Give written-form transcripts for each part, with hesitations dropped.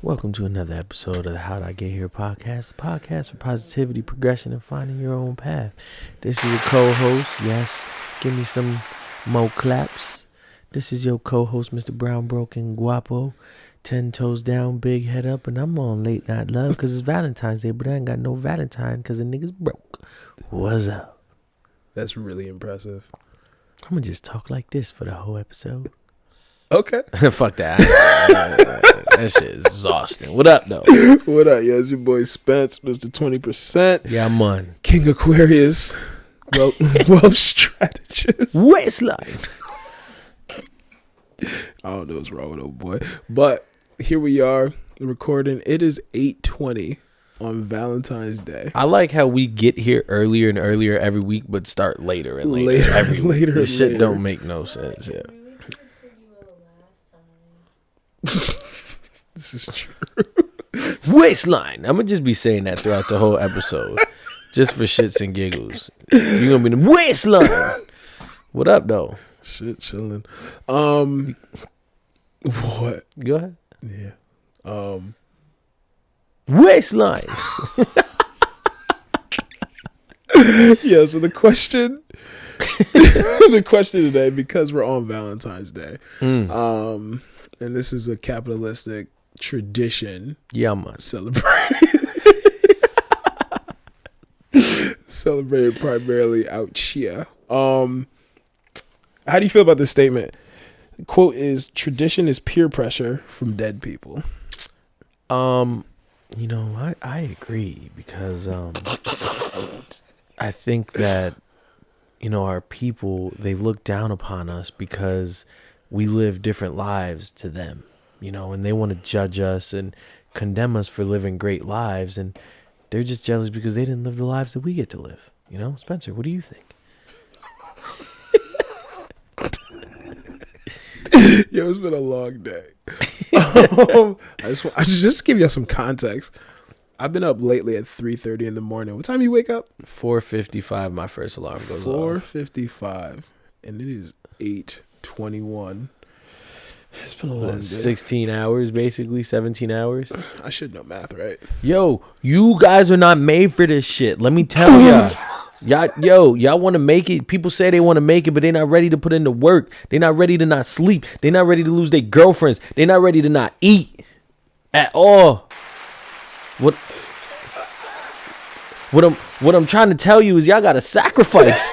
Welcome to another episode of the How'd I Get Here podcast, the podcast for positivity, progression, and finding your own path. This is your co-host. Yes, give me some mo claps. This is your co-host, Mr. Brown Broken Guapo. 10 toes down, big head up, and I'm on late night love because it's Valentine's Day, but I ain't got no Valentine because the nigga's broke. What's up? That's really impressive. I'm going to just talk like this for the whole episode. Okay. Fuck that. That shit is exhausting. What up, though? What up? Yeah, it's your boy Spence, Mr. 20%. Yeah, man. King Aquarius. Wealth strategist. Waistline. I don't know what's wrong with old boy. But here we are recording. It is 8:20 on Valentine's Day. I like how we get here earlier and earlier every week, but start later and later every week. Later this shit later. don't make no sense. Yeah. This is true. Waistline. I'm gonna just be saying that throughout the whole episode, just for shits and giggles. You're gonna be the waistline. What up, though? Shit, chilling. What? Go ahead. Yeah. Waistline. Yeah. So the question today, because we're on Valentine's Day, and this is a capitalistic tradition. Yeah, man. Celebrated primarily out here. How do you feel about this statement? The quote is, tradition is peer pressure from dead people. You know, I agree because I think that, you know, our people, they look down upon us because we live different lives to them, you know, and they want to judge us and condemn us for living great lives, and they're just jealous because they didn't live the lives that we get to live. You know, Spencer, what do you think? Yo, it's been a long day. I just give you some context. I've been up lately at 3:30 in the morning. What time do you wake up? 4:55. My first alarm goes off. 4:55, and it is 8:21. It's been a long day. 16 hours, basically 17 hours. I should know math, right? Yo, you guys are not made for this shit. Let me tell y'all. Y'all want to make it. People say they want to make it, but they're not ready to put in the work. They're not ready to not sleep. They're not ready to lose their girlfriends. They're not ready to not eat at all. What I'm trying to tell you is y'all gotta sacrifice.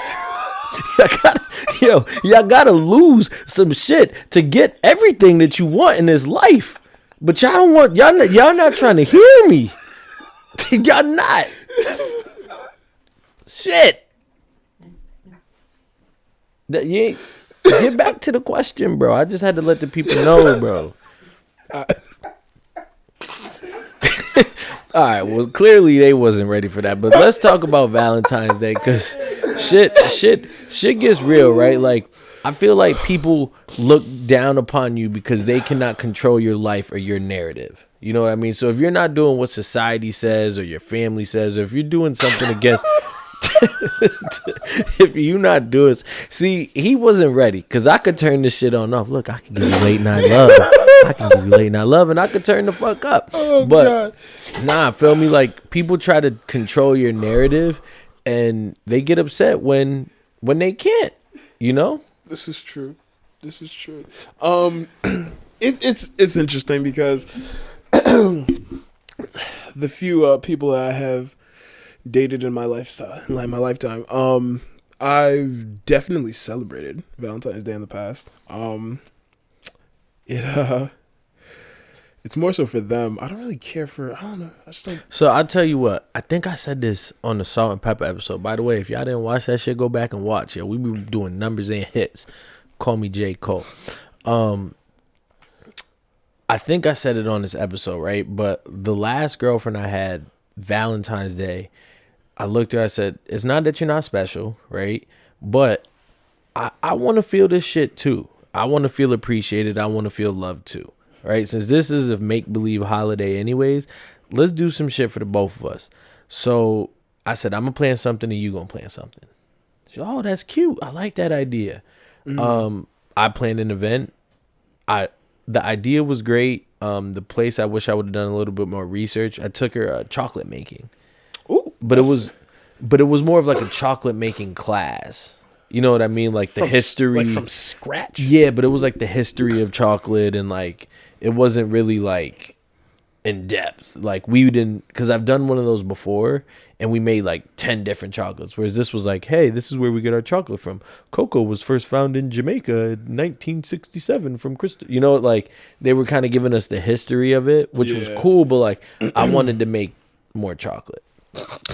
Y'all gotta lose some shit to get everything that you want in this life. But y'all don't want y'all not trying to hear me. Y'all not. Shit. That you ain't, get back to the question, bro. I just had to let the people know, bro. All right, well, clearly they wasn't ready for that. But let's talk about Valentine's Day, because shit gets real, right? Like, I feel like people look down upon you because they cannot control your life or your narrative. You know what I mean? So if you're not doing what society says or your family says, or if you're doing something against... if you not doing... See, he wasn't ready, because I could turn this shit on off. Look, I can give you late night love. I can give you late night love, and I could turn the fuck up. Oh, but God. Nah, feel me? Like, people try to control your narrative, and they get upset when they can't, you know? This is true. It's interesting because the few people that I have dated in my lifetime, I've definitely celebrated Valentine's Day in the past. It's more so for them. I don't really care for, I don't know. I just don't. So I'll tell you what, I think I said this on the Salt and Pepper episode. By the way, if y'all didn't watch that shit, go back and watch it. We be doing numbers and hits. Call me J. Cole. I think I said it on this episode, right? But the last girlfriend I had, Valentine's Day, I looked at her, I said, it's not that you're not special, right? But I want to feel this shit too. I want to feel appreciated. I want to feel loved too. Right? Since this is a make-believe holiday anyways, let's do some shit for the both of us. So I said, I'm going to plan something and you going to plan something. She said, oh, that's cute. I like that idea. I planned an event. The idea was great. the place I wish I would have done a little bit more research. I took her chocolate making. Ooh, But it was more of like a chocolate making class. You know what I mean? Like the history, like from scratch. Yeah, but it was like the history of chocolate, and like it wasn't really like in depth. Like we didn't, because I've done one of those before, and we made like 10 different chocolates. Whereas this was like, hey, this is where we get our chocolate from. Cocoa was first found in Jamaica in 1967 from Crystal. You know, like they were kind of giving us the history of it, which was cool. But like I wanted to make more chocolate.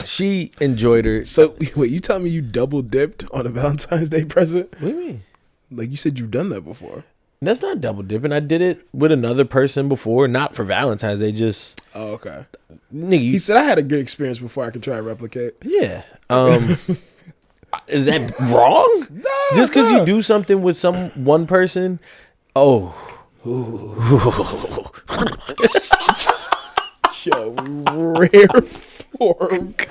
She enjoyed her. So wait, you tell me you double dipped on a Valentine's Day present? What do you mean? Like you said, you've done that before. That's not double dipping. I did it with another person before, not for Valentine's. They just okay. Nigga, He said I had a good experience before I could try and replicate. Yeah. Is that wrong? No, just because you do something with one person. Oh. Yo, rare fork.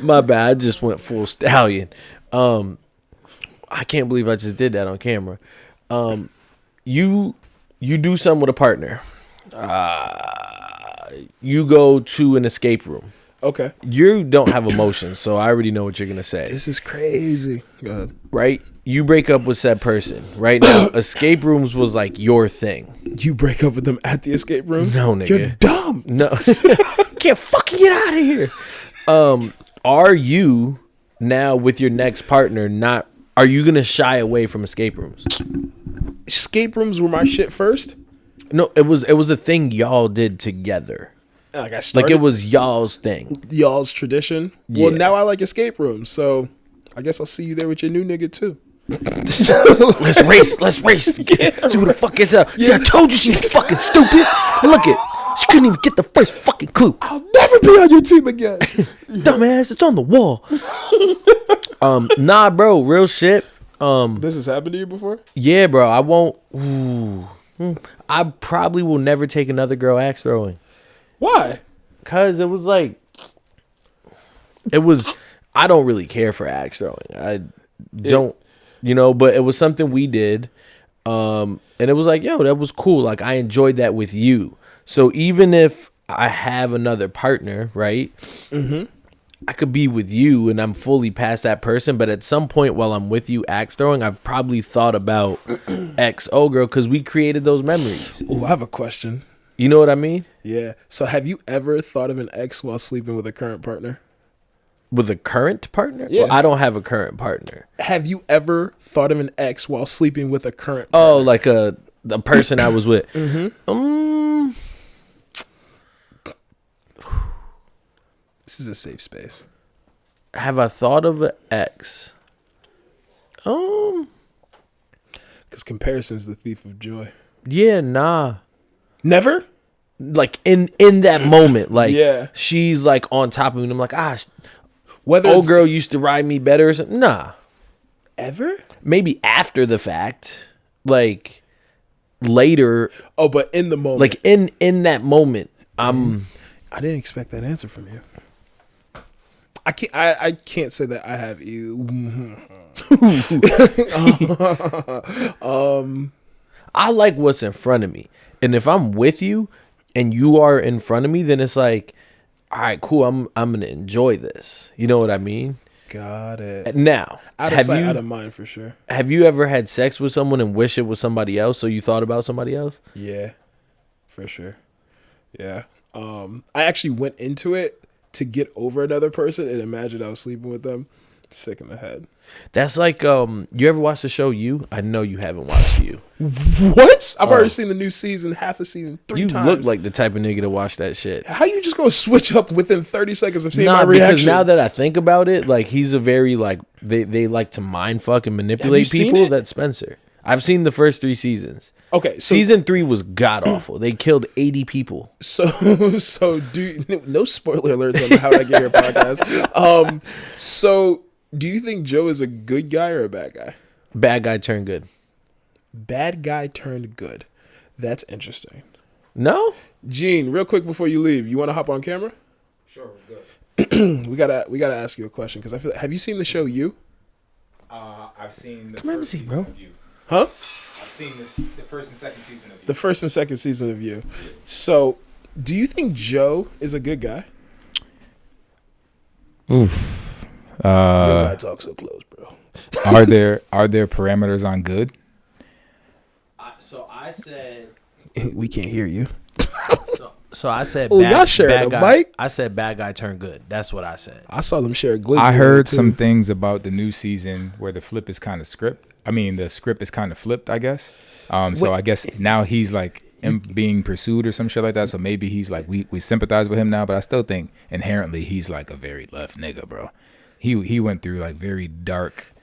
My bad. I just went full stallion. I can't believe I just did that on camera. You do something with a partner. You go to an escape room. Okay. You don't have emotions, so I already know what you're gonna say. This is crazy. Go ahead. Right? You break up with said person. Right now, escape rooms was like your thing. You break up with them at the escape room? No, nigga. You're dumb. No. Can't fucking get out of here. Are you now with your next partner not? Are you gonna shy away from escape rooms? Escape rooms were my shit first. No, it was a thing y'all did together. Like I started, Like it was y'all's thing. y'all's tradition. Yeah. Well, now I like escape rooms, so I guess I'll see you there with your new nigga too. Let's race. Let's race. See who the fuck is up. See, I told you she was fucking stupid. Look it. She couldn't even get the first fucking clue. I'll never be on your team again. Dumbass, it's on the wall. Nah, bro, real shit. This has happened to you before? Yeah, bro, I won't. I probably will never take another girl axe throwing. Why? Cause it was like, I don't really care for axe throwing. I don't, but it was something we did. And it was like, yo, that was cool. Like I enjoyed that with you. So even if I have another partner, right? Mm-hmm. I could be with you and I'm fully past that person, but at some point while I'm with you axe throwing, I've probably thought about ex old girl because we created those memories. Oh, I have a question. You know what I mean? Yeah. So have you ever thought of an ex while sleeping with a current partner? With a current partner? Yeah. Well, I don't have a current partner. Have you ever thought of an ex while sleeping with a current partner? Oh, like the person I was with. Mm-hmm. This is a safe space. Have I thought of an ex? Because comparison's the thief of joy. Yeah, nah. Never? Like in that moment, like Yeah. she's like on top of me and I'm like, Whether old it's girl used to ride me better or something. Nah. ever? Maybe after the fact. Like later. Oh, but in the moment. Like in that moment, I didn't expect that answer from you. I can't say that I have either. I like what's in front of me. And if I'm with you and you are in front of me, then it's like, all right, cool. I'm gonna enjoy this. You know what I mean? Got it. Now, Out of sight, out of mind for sure. Have you ever had sex with someone and wish it was somebody else, so you thought about somebody else? Yeah, for sure. Yeah. I actually went into it to get over another person and imagined I was sleeping with them. Sick in the head. That's like, you ever watch the show You? I know you haven't watched You. What? I've already seen the new season, half a season, 3 times. You look like the type of nigga to watch that shit. How you just gonna switch up within 30 seconds of seeing my reaction? Because now that I think about it, like he's a very like they like to mind fuck and manipulate people. That's Spencer. I've seen the first 3 seasons. Okay, so season 3 was god awful. They killed 80 people. So no spoiler alerts on the How I Get Here podcast. So do you think Joe is a good guy or a bad guy? Bad guy turned good. Bad guy turned good. That's interesting. No? Gene, real quick before you leave, you want to hop on camera? Sure, it's good. we gotta ask you a question because I feel. Have you seen the show You? I've seen the Come have a first seat, season bro. of You. Huh? I've I've seen the first and second season of You. The first and second season of You. So, do you think Joe is a good guy? Oof. You gotta talk so close, bro. Are there parameters on good? So I said. We can't hear you. So I said. Oh, y'all sharing a mic? I said bad guy turned good. That's what I said. I saw them share a glizzy. I heard too. some things about the new season where the flip is kind of script. I mean, the script is kind of flipped, I guess. So I guess now he's like being pursued or some shit like that. So maybe he's like, we sympathize with him now, but I still think inherently he's like a very left nigga, bro. He went through like very dark.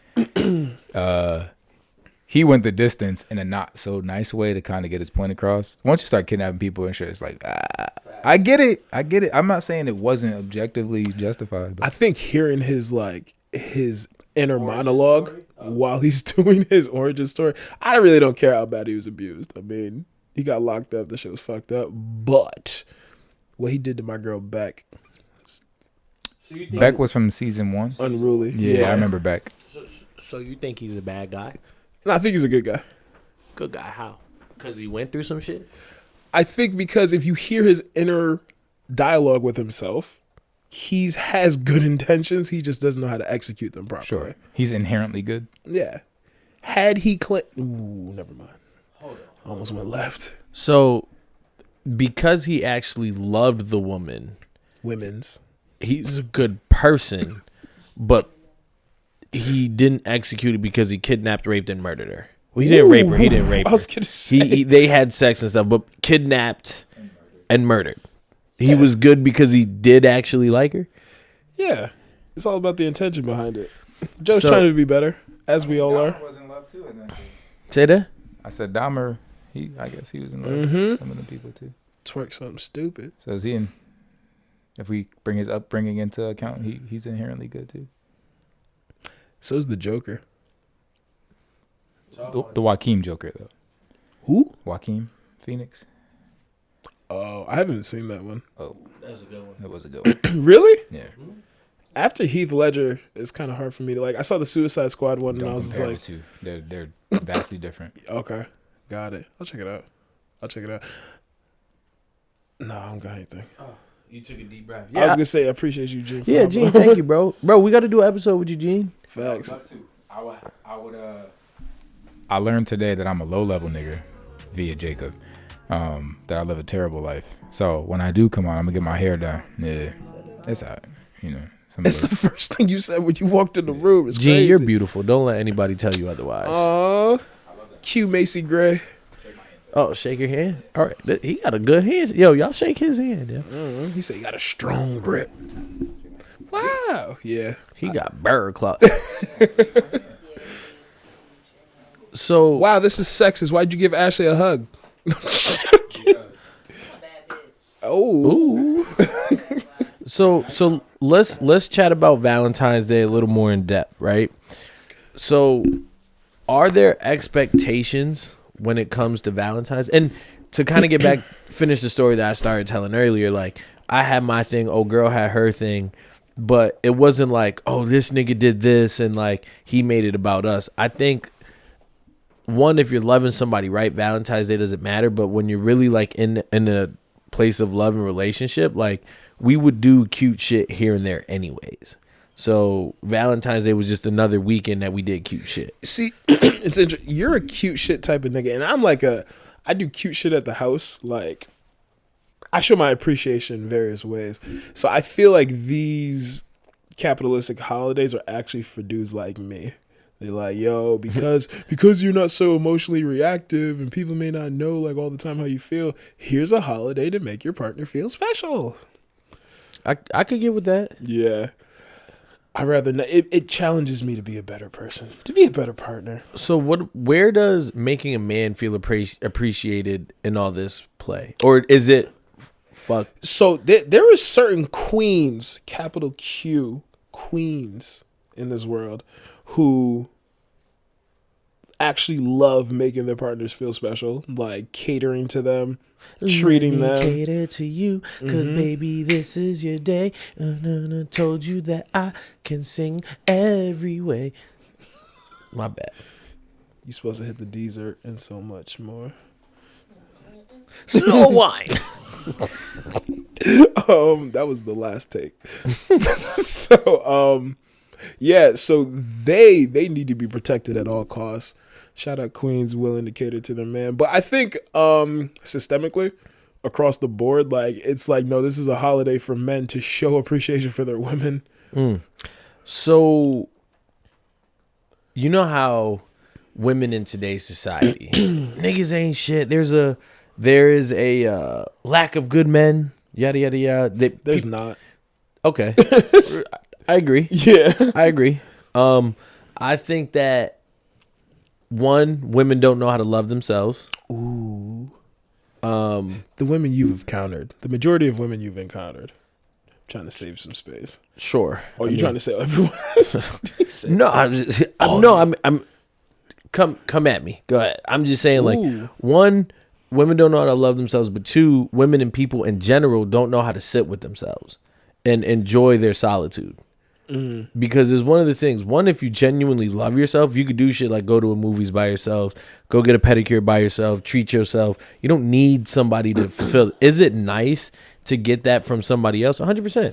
He went the distance in a not so nice way to kind of get his point across. Once you start kidnapping people and shit, it's like, I get it. I'm not saying it wasn't objectively justified. But I think hearing his inner monologue while he's doing his origin story, I really don't care how bad he was abused. I mean, he got locked up. The shit was fucked up. But what he did to my girl Beck, So you think Beck was from season 1. unruly. Yeah, I remember Beck. So you think he's a bad guy? No, I think he's a good guy. Good guy? How? Because he went through some shit. I think because if you hear his inner dialogue with himself, he has good intentions. He just doesn't know how to execute them properly. Sure, he's inherently good. Yeah. Had he Ooh, never mind. Hold on. Almost went left. So because he actually loved the woman, Women's. he's a good person, but he didn't execute it because he kidnapped, raped, and murdered her. Well, he didn't rape her. He didn't rape her. I was gonna say. They had sex and stuff, but kidnapped and murdered. He was good because he did actually like her. Yeah. It's all about the intention behind it. Joe's So- trying to be better, as we all are. was in love too. Say that? I said Dahmer. I guess he was in love Mhm. with some of the people too. Twerk something stupid. So is he in? If we bring his upbringing into account, he's inherently good too. So's the Joker. The Joaquin Joker though. Who? Joaquin Phoenix. Oh, I haven't seen that one. Oh, That was a good one. that was a good one. Really? Yeah. After Heath Ledger, it's kind of hard for me to like. I saw the Suicide Squad one, and I Don't was just compare like, the two. They're vastly different. okay, got it. I'll check it out. No, I don't got anything. You took a deep breath. I was gonna say I appreciate you, Gene. for Yeah, hopping Gene, on. thank you, bro. Bro, we got to do an episode with you, Gene. Facts. I learned today that I'm a low level nigga via Jacob. That I live a terrible life. So when I do come on, I'm gonna get my hair done. Yeah, it's alright. You know, some It's of the first thing you said when you walked in the room. It's Gene, crazy. you're beautiful. Don't let anybody tell you otherwise. Q Macy Gray. Oh, shake your hand. All right, he got a good hand. Yo, y'all shake his hand. Yeah. He said you got a strong grip. Wow. Yeah. He got bear claw. So Wow, this is sexist. Why'd you give Ashley a hug? Oh. ooh. So let's chat about Valentine's Day a little more in depth, right? So, are there expectations when it comes to Valentine's? And to kind of get back, finish the story that I started telling earlier, like I had my thing, oh girl had her thing, but it wasn't like, oh, this nigga did this and like he made it about us. I think one, if you're loving somebody, right, Valentine's Day doesn't matter, but when you're really like in a place of love and relationship, like we would do cute shit here and there anyways. So Valentine's Day was just another weekend that we did cute shit. See, it's interesting. You're a cute shit type of nigga, and I'm like I do cute shit at the house. Like, I show my appreciation in various ways. So I feel like these capitalistic holidays are actually for dudes like me. They're like, yo, because you're not so emotionally reactive and people may not know like all the time how you feel, here's a holiday to make your partner feel special. I could get with that. Yeah. I rather not. It challenges me to be a better person, to be a better partner. So where does making a man feel appreciated in all this play? Or is it fuck? So there is certain queens, capital Q, queens in this world who actually love making their partners feel special, like catering to them, treating them. Cater to you, cause baby, this is your day. Told you that I can sing every way. My bad. You supposed to hit the dessert and so much more. Slow wine. That was the last take. So yeah, so they need to be protected at all costs. Shout out queens willing to cater to their man. But I think systemically across the board, like it's like, no, this is a holiday for men to show appreciation for their women. So you know how women in today's society, niggas ain't shit. There is a lack of good men. Yada yada yada. There's not. Okay. I agree. Yeah. I agree. I think that women don't know how to love themselves. Ooh. The women you've encountered, the majority of women you've encountered. I'm trying to save some space. Sure. Oh, you trying to say everyone? No, I'm come at me. Go ahead. I'm just saying, like, Ooh. one, women don't know how to love themselves, but two, women and people in general don't know how to sit with themselves and enjoy their solitude. Because it's one of the things. One, if you genuinely love yourself, you could do shit like go to a movies by yourself, go get a pedicure by yourself, treat yourself. You don't need somebody to fulfill. Is it nice to get that from somebody else? 100%.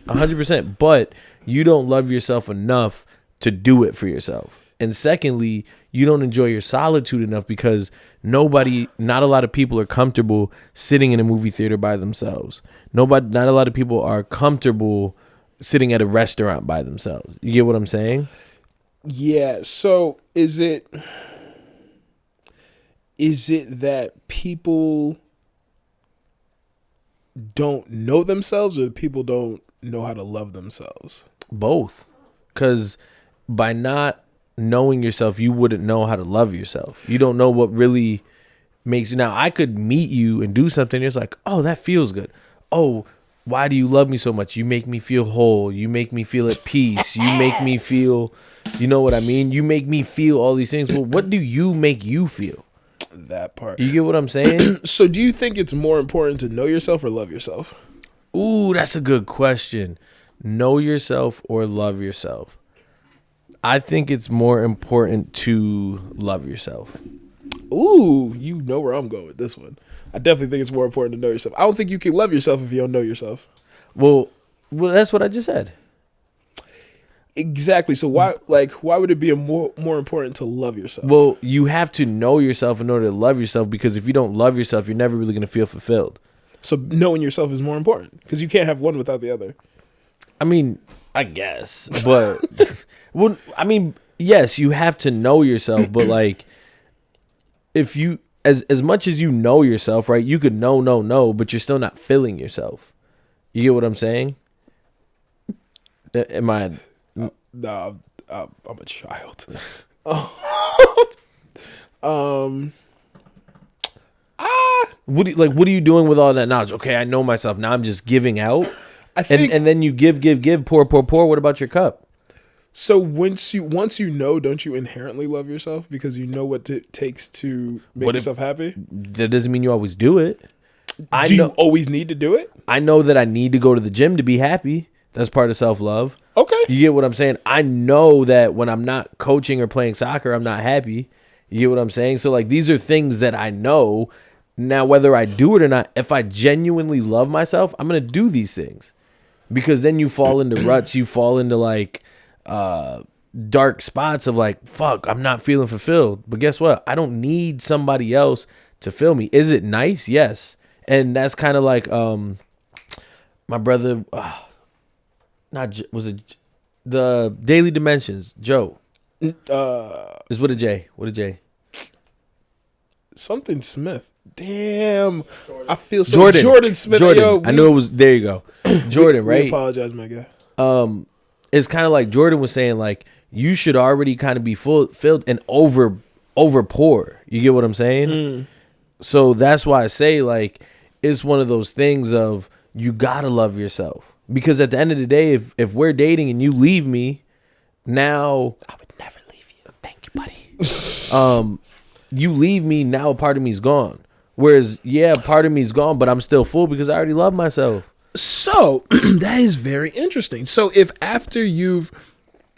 100%. But you don't love yourself enough to do it for yourself. And secondly, you don't enjoy your solitude enough because not a lot of people are comfortable sitting in a movie theater by themselves. Not a lot of people are comfortable sitting at a restaurant by themselves. You get what I'm saying? Yeah. So is it that people don't know themselves, or people don't know how to love themselves? Both. Because by not knowing yourself, you wouldn't know how to love yourself. You don't know what really makes you. Now, I could meet you and do something. It's like, oh, that feels good. Oh, why do you love me so much? You make me feel whole. You make me feel at peace. You make me feel, you know what I mean? You make me feel all these things. Well, what do you make you feel? That part. You get what I'm saying? So do you think it's more important to know yourself or love yourself? Ooh, that's a good question. Know yourself or love yourself? I think it's more important to love yourself. Ooh, you know where I'm going with this one. I definitely think it's more important to know yourself. I don't think you can love yourself if you don't know yourself. Well, that's what I just said. Exactly. So why would it be more important to love yourself? Well, you have to know yourself in order to love yourself, because if you don't love yourself, you're never really going to feel fulfilled. So knowing yourself is more important because you can't have one without the other. I mean, I guess, but well, I mean, yes, you have to know yourself, but like, if you as much as you know yourself, right? You could know, but you're still not feeling yourself. You get what I'm saying? Am I? Nah, I'm a child. What are you doing with all that knowledge? Okay, I know myself. Now I'm just giving out. I think, and then you give, pour. What about your cup? So once you know, don't you inherently love yourself because you know what it takes to make yourself happy? That doesn't mean you always do it. Do you always need to do it? I know that I need to go to the gym to be happy. That's part of self-love. Okay. You get what I'm saying? I know that when I'm not coaching or playing soccer, I'm not happy. You get what I'm saying? So like, these are things that I know. Now, whether I do it or not, if I genuinely love myself, I'm going to do these things. Because then you fall into ruts. You fall into like dark spots of like, fuck, I'm not feeling fulfilled. But guess what? I don't need somebody else to fill me. Is it nice? Yes. And that's kind of like my brother, was it the Daily Dimensions? Joe. Is with a J. What a J. Something Smith. Damn. I feel so. Jordan Smith. Jordan. Yo, I knew it was. There you go. Jordan, right? We apologize, my guy. It's kind of like Jordan was saying, like, you should already kind of be filled and over pour. You get what I'm saying? So that's why I say, like, it's one of those things of you gotta love yourself, because at the end of the day, if we're dating and you leave me, now I would never leave you. Thank you, buddy. You leave me, now a part of me's gone. Whereas, yeah, part of me's gone, but I'm still full because I already love myself. So that is very interesting. So if after you've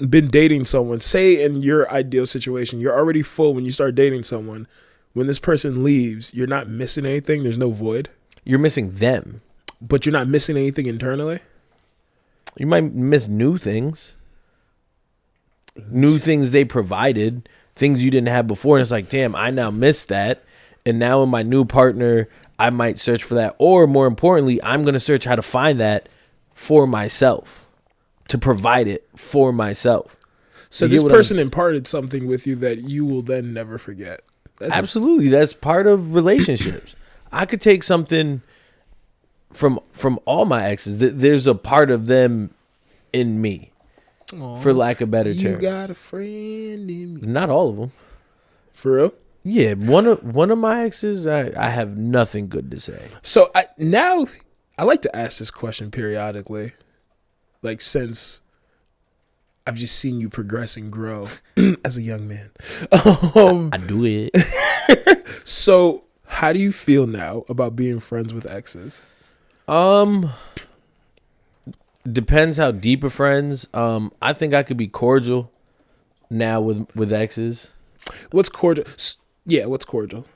been dating someone, say in your ideal situation, you're already full when you start dating someone. When this person leaves, you're not missing anything. There's no void. You're missing them. But you're not missing anything internally. You might miss new things. New things they provided, things you didn't have before. And it's like, damn, I now miss that. And now in my new partner, I might search for that. Or more importantly, I'm going to search how to find that for myself, to provide it for myself. So this person imparted something with you that you will then never forget. Absolutely. That's part of relationships. I could take something from all my exes. There's a part of them in me, for lack of better terms. You got a friend in me. Not all of them. For real? Yeah, one of my exes, I have nothing good to say. So I like to ask this question periodically, like since I've just seen you progress and grow as a young man. I do it. So how do you feel now about being friends with exes? Depends how deep of friends. I think I could be cordial now with exes. What's cordial? Yeah, what's cordial?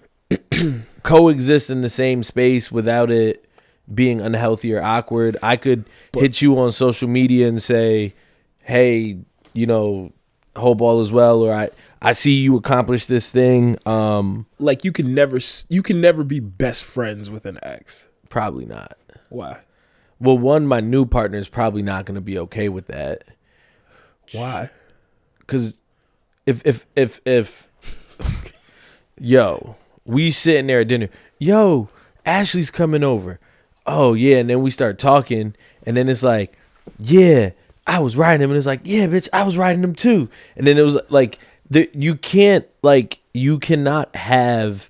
Coexist in the same space without it being unhealthy or awkward. I could hit you on social media and say, hey, hope all is well, or I see you accomplish this thing. Like you can never be best friends with an ex. Probably not. Why? Well, one, my new partner is probably not going to be okay with that. Why? Because if yo, we sitting there at dinner, yo, Ashley's coming over. Oh yeah, and then we start talking, and then it's like, yeah, I was riding him, and it's like, yeah, bitch, I was riding him too, and then it was like, you cannot have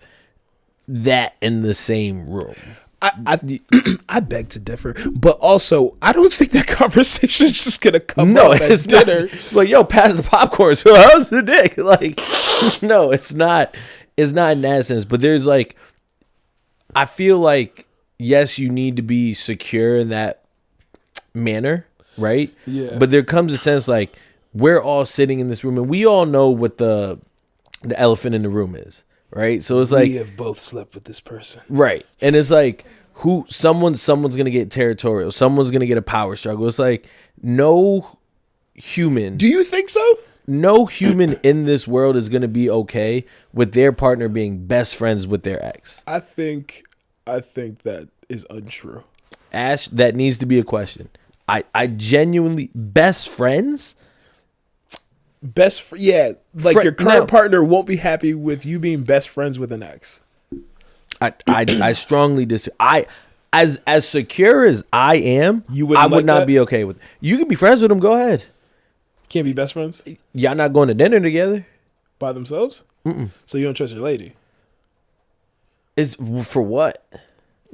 that in the same room. I beg to differ, but also I don't think that conversation is just gonna come up at it's dinner. Not, it's like, yo, pass the popcorn. So how's the dick? Like, no, it's not. It's not in that sense. But there's like, I feel like yes, you need to be secure in that manner, right? Yeah. But there comes a sense like we're all sitting in this room and we all know what the elephant in the room is. Right, so it's like we have both slept with this person, right? And it's like someone's gonna get territorial, someone's gonna get a power struggle. It's like no human. Do you think so? No human in this world is gonna be okay with their partner being best friends with their ex. I think that is untrue. Ash, that needs to be a question. I genuinely best friends. Like your current partner won't be happy with you being best friends with an ex. I strongly disagree. As secure as I am, I would not be okay with it. You can be friends with them. Go ahead. Can't be best friends. Y'all not going to dinner together By themselves. So you don't trust your lady. Is for what?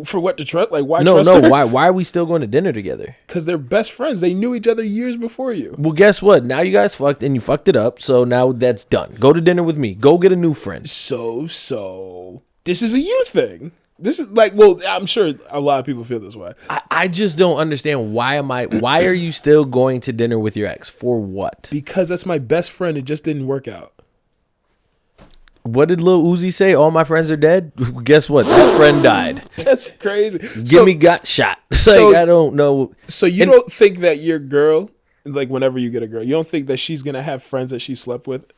For what to trust? Like why? No. Trust her? Why are we still going to dinner together? Because they're best friends. They knew each other years before you. Well, guess what? Now you guys fucked and you fucked it up. So now that's done. Go to dinner with me. Go get a new friend. So this is a you thing. This is like, well, I'm sure a lot of people feel this way. I just don't understand why are you still going to dinner with your ex? For what? Because that's my best friend. It just didn't work out. What did Lil Uzi say? All my friends are dead? Guess what? That friend died. That's crazy. Gimme got shot. Like, I don't know. So you don't think that your girl, like whenever you get a girl, you don't think that she's going to have friends that she slept with?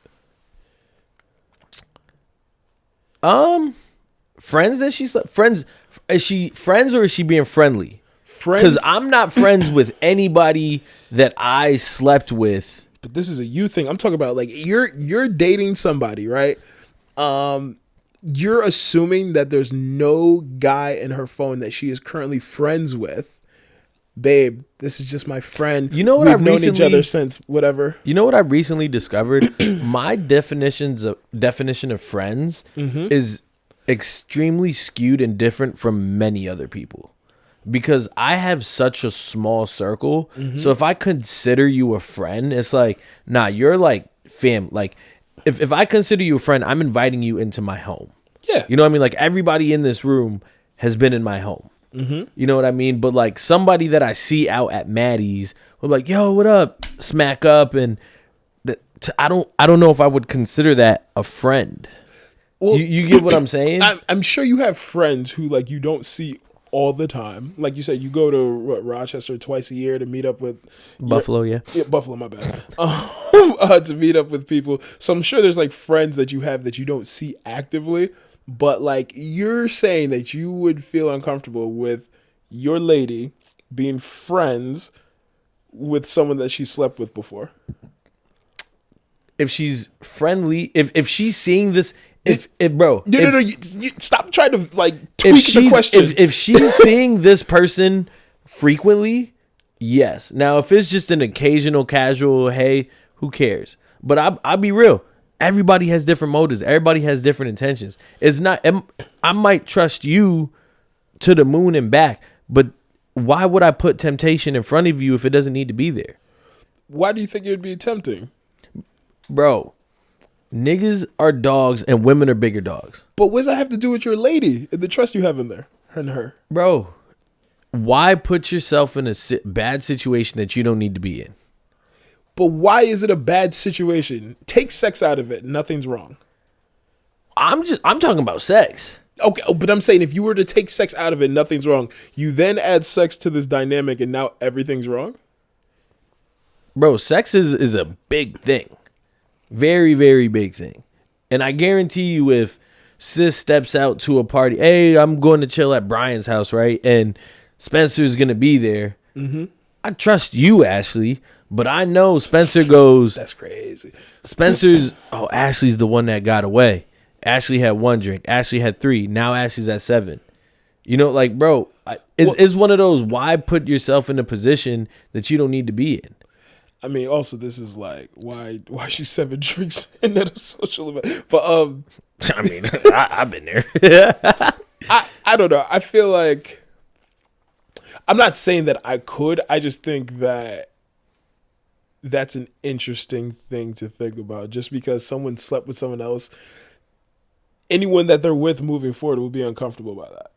Friends that she slept? Friends? Is she friends or is she being friendly? Friends? Because I'm not friends with anybody that I slept with. But this is a you thing. I'm talking about like you're dating somebody, right? You're assuming that there's no guy in her phone that she is currently friends with. Babe, this is just my friend. You know what? We've known each other since whatever. You know what I recently discovered? My definition of friends is extremely skewed and different from many other people. Because I have such a small circle. So if I consider you a friend, it's like, nah, you're like fam. Like, if I consider you a friend, I'm inviting you into my home. Yeah. You know what I mean? Like, everybody in this room has been in my home. You know what I mean? But, like, somebody that I see out at Maddie's, we're like, yo, what up? Smack up. And I don't know if I would consider that a friend. Well, You get what I'm saying? I'm sure you have friends who like you don't see all the time. Like you said, you go to Rochester twice a year to meet up with Buffalo, yeah. Buffalo, my bad. To meet up with people. So I'm sure there's like friends that you have that you don't see actively, but like you're saying that you would feel uncomfortable with your lady being friends with someone that she slept with before. If she's friendly, if she's seeing this, No, you stop trying to like tweak the question. If she's seeing this person frequently, yes. Now, if it's just an occasional casual, hey, who cares? But I'll be real. Everybody has different motives. Everybody has different intentions. It's not. I might trust you to the moon and back, but why would I put temptation in front of you if it doesn't need to be there? Why do you think it would be tempting? Bro, niggas are dogs and women are bigger dogs. But what does that have to do with your lady and the trust you have in there and her? Bro, why put yourself in a bad situation that you don't need to be in? But why is it a bad situation? Take sex out of it. Nothing's wrong. I'm talking about sex. Okay, but I'm saying if you were to take sex out of it, nothing's wrong. You then add sex to this dynamic and now everything's wrong? Bro, sex is a big thing. Very, very big thing. And I guarantee you if sis steps out to a party, hey, I'm going to chill at Brian's house, right? And Spencer's going to be there. Mm-hmm. I trust you, Ashley, but I know Spencer goes. That's crazy. Ashley's the one that got away. Ashley had 1 drink. Ashley had 3. Now Ashley's at 7. You know, like, bro, it's one of those, why put yourself in a position that you don't need to be in? I mean, also, this is like, why she's 7 drinks in at a social event. But, I mean, I've been there. I don't know. I feel like, I'm not saying that I could. I just think that that's an interesting thing to think about. Just because someone slept with someone else, anyone that they're with moving forward will be uncomfortable by that.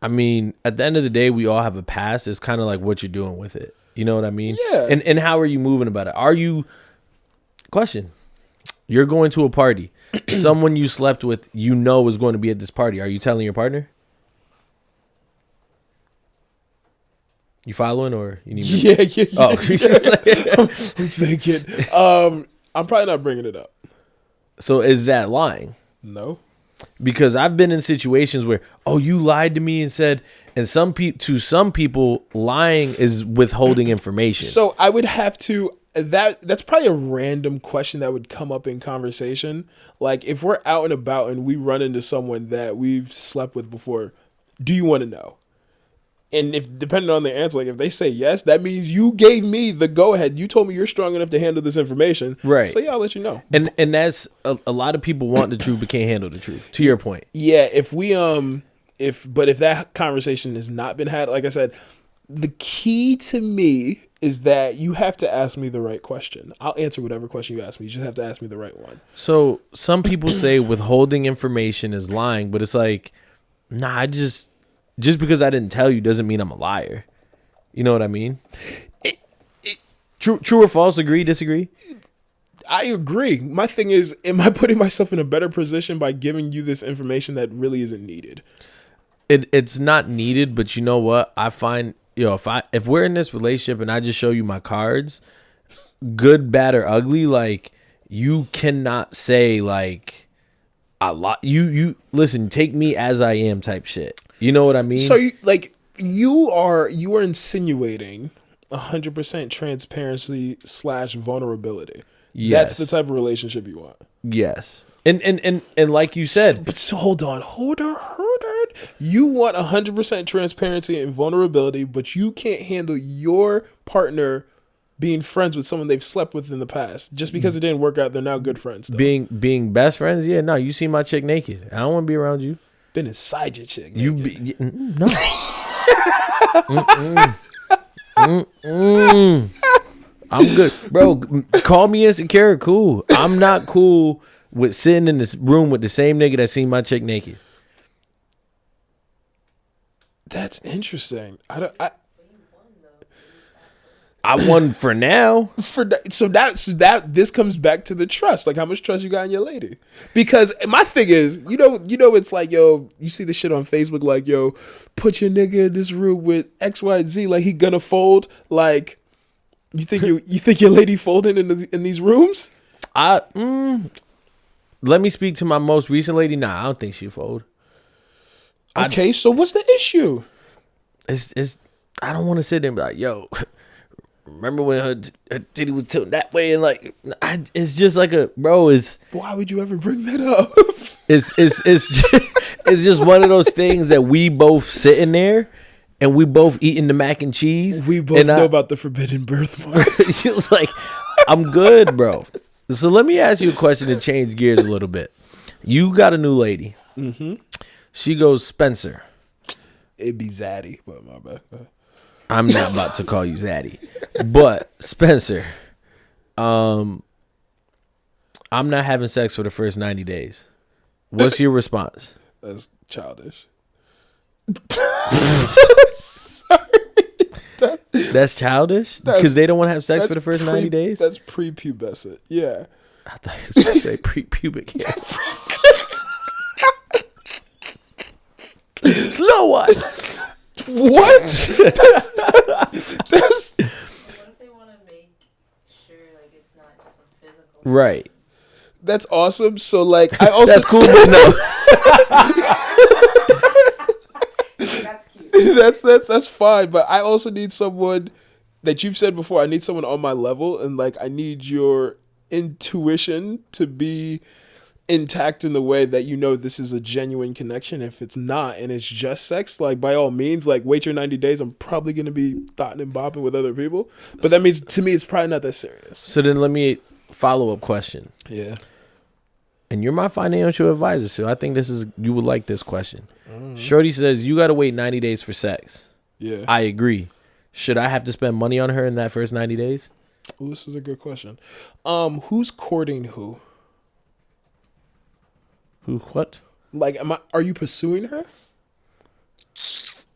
I mean, at the end of the day, we all have a past. It's kind of like what you're doing with it. You know what I mean? Yeah. And how are you moving about it? Question. You're going to a party. Someone you slept with, you know, is going to be at this party. Are you telling your partner? You following or you need me? Yeah. Oh. I'm thinking. I'm probably not bringing it up. So is that lying? No. Because I've been in situations where, you lied to me and said, and to some people, lying is withholding information. So I would have to, that's probably a random question that would come up in conversation. Like if we're out and about and we run into someone that we've slept with before, do you want to know? And if depending on the answer, like if they say yes, that means you gave me the go ahead. You told me you're strong enough to handle this information. Right. So yeah, I'll let you know. And that's a lot of people want the truth but can't handle the truth. To your point. Yeah, if that conversation has not been had, like I said, the key to me is that you have to ask me the right question. I'll answer whatever question you ask me. You just have to ask me the right one. So some people say withholding information is lying, but it's like, nah, just because I didn't tell you doesn't mean I'm a liar. You know what I mean? True or false? Agree, disagree? I agree. My thing is, am I putting myself in a better position by giving you this information that really isn't needed? It's not needed, but you know what? I find, if we're in this relationship and I just show you my cards, good, bad, or ugly, like you cannot say like a lot. You listen, take me as I am type shit. You know what I mean? So you are insinuating 100% transparency / vulnerability. Yes. That's the type of relationship you want. Yes. And like you said, but hold on. You want 100% transparency and vulnerability, but you can't handle your partner being friends with someone they've slept with in the past. Just because it didn't work out, they're now good friends. Though. Being best friends, yeah. No, you see my chick naked. I don't want to be around you. Been inside your chick. No. I'm good, bro. Call me insecure. Cool. I'm not cool with sitting in this room with the same nigga that seen my chick naked. I won for now. So that this comes back to the trust. Like, how much trust you got in your lady? Because my thing is, it's like, yo, you see the shit on Facebook, like, yo, put your nigga in this room with X, Y, Z, like he gonna fold. Like, you think your lady folding in these rooms? Let me speak to my most recent lady. Nah, I don't think she'll fold. Okay, so what's the issue? It's I don't want to sit there and be like, yo, remember when her titty was tilted that way, and like, it's just like Why would you ever bring that up? it's it's just one of those things that we both sitting there and we both eating the mac and cheese. We both know about the forbidden birthmark. It's like, I'm good, bro. So let me ask you a question to change gears a little bit. You got a new lady. Mm-hmm. She goes, Spencer. It'd be Zaddy, but my bad. I'm not about to call you Zaddy, but Spencer, I'm not having sex for the first 90 days. What's your response? That's childish. Sorry. That's childish? Because they don't want to have sex for the first 90 days? That's prepubescent. Yeah. I thought you was going to say prepubic hair. Slow one. What? That's What if they want to make sure like it's not just a physical? Right. That's awesome. So like, I also that's cool, but no. That's cute. that's fine. But I also need someone that you've said before. I need someone on my level, and like, I need your intuition to be intact in the way that this is a genuine connection. If it's not and it's just sex, like, by all means, like, wait your 90 days. I'm probably gonna be thotting and bopping with other people, but that means to me it's probably not that serious. So then let me follow-up question. Yeah. And you're my financial advisor, so I think you would like this question. Shorty says you gotta wait 90 days for sex. Yeah. I agree. Should I have to spend money on her in that first 90 days? Ooh, this is a good question. Who's courting who? What? Like, are you pursuing her?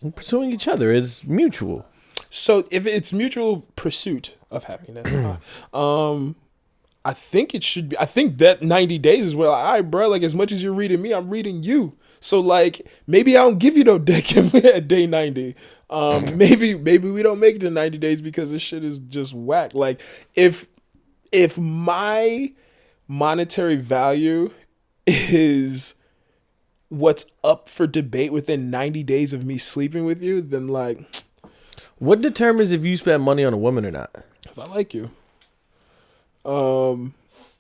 We're pursuing each other. It's mutual. So if it's mutual pursuit of happiness, I think it should be. I think that 90 days is where, like, all right, bro, like, as much as you're reading me, I'm reading you. So like, maybe I don't give you no dick at day 90. Maybe we don't make it to 90 days because this shit is just whack. Like, if my monetary value is what's up for debate within 90 days of me sleeping with you, then like, what determines if you spend money on a woman or not? if I like you,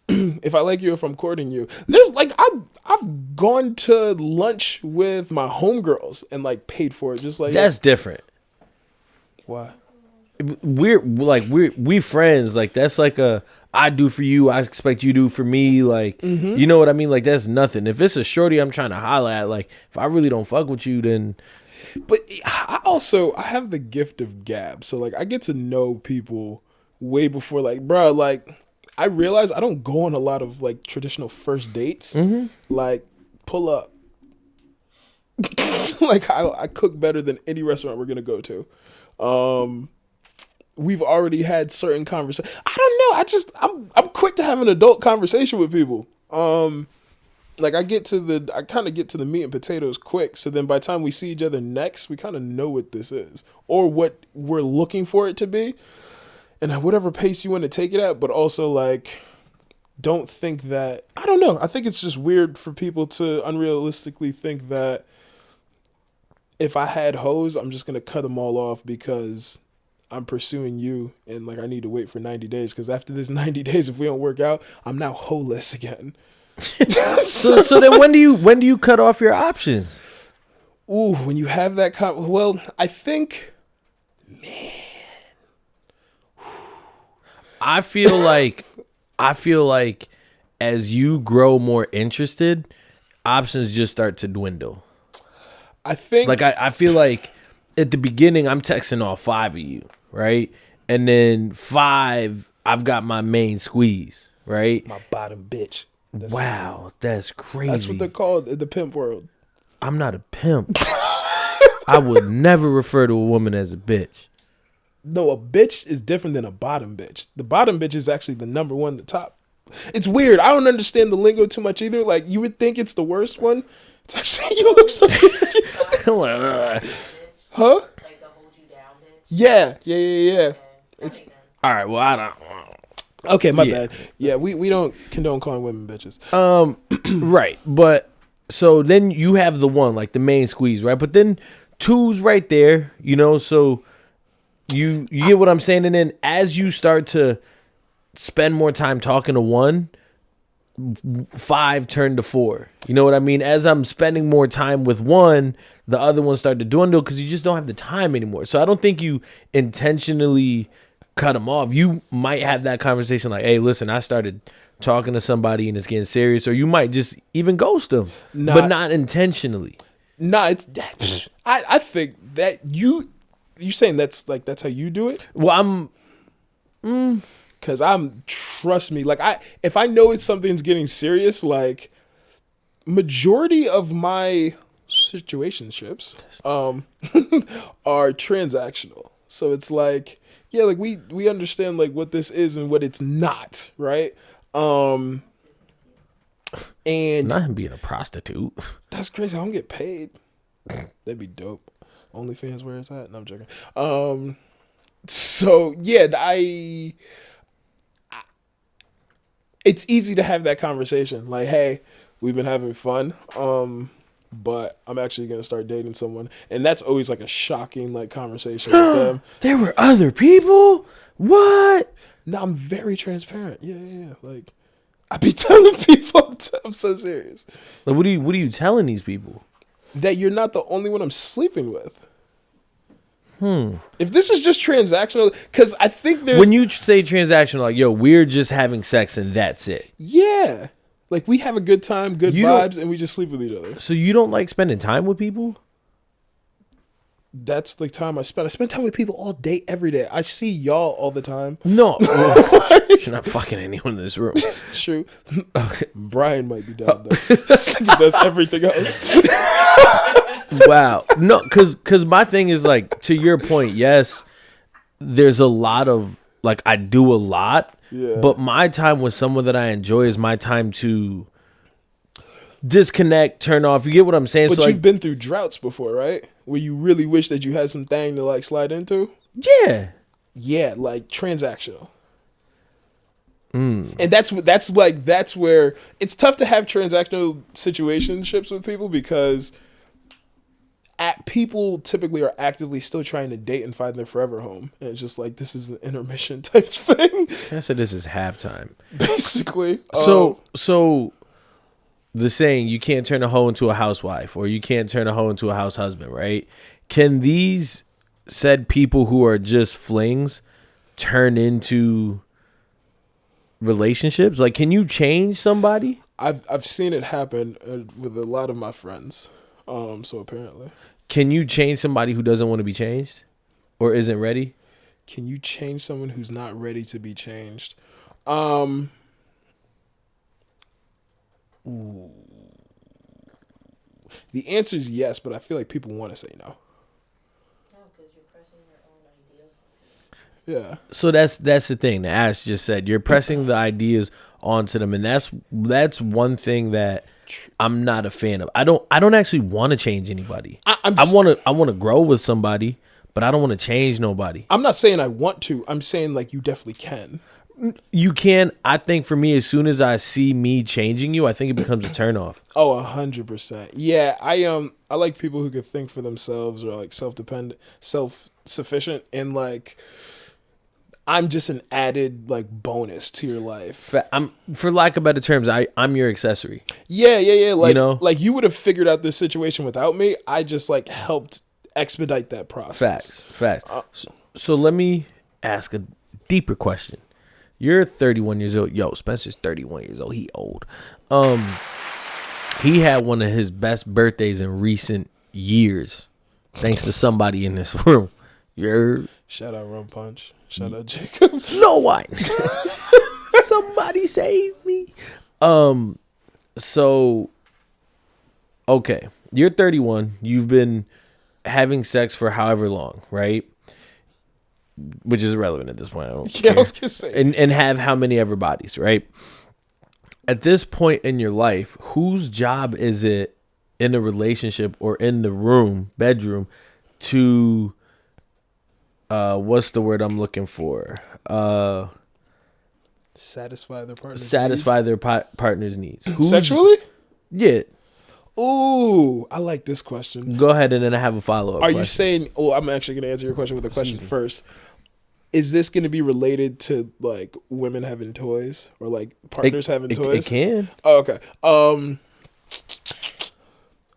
if I like you, if I'm courting you, there's like, I've gone to lunch with my homegirls and like paid for it, just like, That's different. why? We friends. Like, that's like I do for you, I expect you do for me. Like, you know what I mean? Like, that's nothing. If it's a shorty I'm trying to holler at, like, if I really don't fuck with you, then. But I have the gift of gab, so like, I get to know people way before, like, bro, like, I realize I don't go on a lot of like traditional first dates. Like, pull up. Like, I cook better than any restaurant we're gonna go to. We've already had certain conversations. I don't know. I'm quick to have an adult conversation with people. Like, I kind of get to the meat and potatoes quick. So then by the time we see each other next, we kind of know what this is or what we're looking for it to be. And at whatever pace you want to take it at, but also like, don't think that, I don't know. I think it's just weird for people to unrealistically think that if I had hoes, I'm just going to cut them all off because I'm pursuing you and like, I need to wait for 90 days. Because after this 90 days, if we don't work out, I'm now holeless again. So then when do you cut off your options? Ooh, when you have that well, I think, man, I feel like as you grow more interested, options just start to dwindle. I think, like, I feel like at the beginning I'm texting all 5 of you, right? And then 5, I've got my main squeeze, right? my bottom bitch. Wow, that's crazy. That's what they're called in the pimp world. I'm not a pimp. I would never refer to a woman as a bitch. No, a bitch is different than a bottom bitch. The bottom bitch is actually the number one, the top. It's weird. I don't understand the lingo too much either. Like, you would think it's the worst one. It's actually, you look so good. Huh? Like the hold you down bitch. Yeah. That It's makes sense. All right. Well, I don't. okay. My Yeah. bad. Yeah, we don't condone calling women bitches. Right. But so then you have the one, like the main squeeze, right? But then two's right there, so you get what I'm saying. And then as you start to spend more time talking to one, 5 turned to 4. You know what I mean? As I'm spending more time with one, the other one started to dwindle because you just don't have the time anymore. So I don't think you intentionally cut them off. You might have that conversation like, hey, listen, I started talking to somebody and it's getting serious, or you might just even ghost them, but not intentionally. Nah, it's I think that you saying that's how you do it. Well, Cause trust me, like if I know something's getting serious, like majority of my situationships are transactional. So it's like, yeah, like we understand like what this is and what it's not, right? And not him being a prostitute. that's crazy. I don't get paid. That'd be dope. OnlyFans, where is that? No, I'm joking. So yeah, it's easy to have that conversation. Like, hey, we've been having fun, but I'm actually gonna start dating someone, and that's always like a shocking like conversation with them. There were other people. What? No, I'm very transparent. Yeah. Like, I be telling people I'm so serious Like, what are you telling these people? that you're not the only one I'm sleeping with. If this is just transactional, because I think there's When you say transactional, like, yo, we're just having sex and that's it. yeah, like we have a good time, good You don't- vibes, and we just sleep with each other. So you don't like spending time with people? That's the time I spend. I spend time with people all day, every day. I see y'all all the time. No. You're not fucking anyone in this room. True. Brian might be down though. This nigga does everything else. Wow. No, because my thing is, like, to your point, yes, there's a lot of, like, I do a lot, Yeah. but my time with someone that I enjoy is my time to disconnect, turn off. You get what I'm saying? But So, you've like, been through droughts before, right? Where you really wish that you had some thing to like slide into. yeah. Yeah, like transactional. And that's where it's tough to have transactional situationships with people because people typically are actively still trying to date and find their forever home, and it's just like this is an intermission type thing, I said this is halftime. basically. So the saying, you can't turn a hoe into a housewife, or you can't turn a hoe into a house husband, right? Can these said people who are just flings turn into relationships? Like, can you change somebody? I've seen it happen with a lot of my friends. So apparently, Can you change somebody who doesn't want to be changed or isn't ready? can you change someone who's not ready to be changed? The answer is yes, but I feel like people want to say no. No, because you're pressing your own ideas onto it. Yeah. So that's the thing. The Ash just said you're pressing the ideas onto them, and that's one thing that I'm not a fan of. I don't actually want to change anybody. I want to grow with somebody, but I don't want to change nobody. I'm not saying I want to. I'm saying like you definitely can. You can. I think for me, as soon as I see me changing you, I think it becomes a turnoff. Oh, 100%. Yeah, I like people who can think for themselves or like self-dependent, self-sufficient, and like I'm just an added like bonus to your life. For lack of better terms, I'm your accessory. Yeah. Like, You know? like you would have figured out this situation without me. I just like helped expedite that process. Facts. So let me ask a deeper question. You're 31 years old. Yo, Spencer's 31 years old. He old. He had one of his best birthdays in recent years, thanks to somebody in this room. You're Shout out Rum Punch. Shout out Jacob. Snow White. Somebody save me. So, okay, you're 31. You've been having sex for however long, right? which is irrelevant at this point. I don't Yeah, I care. was gonna say. And have how many ever bodies, right? At this point in your life, whose job is it in a relationship or in the bedroom, to what's the word I'm looking for? Satisfy their partner's Satisfy their partner's needs. needs. Sexually? Yeah. Ooh, I like this question. Go ahead, and then I have a follow up. Are you saying? Oh, I'm actually going to answer your question with a question first. Is this going to be related to like women having toys or like partners having toys? It can. Oh, okay.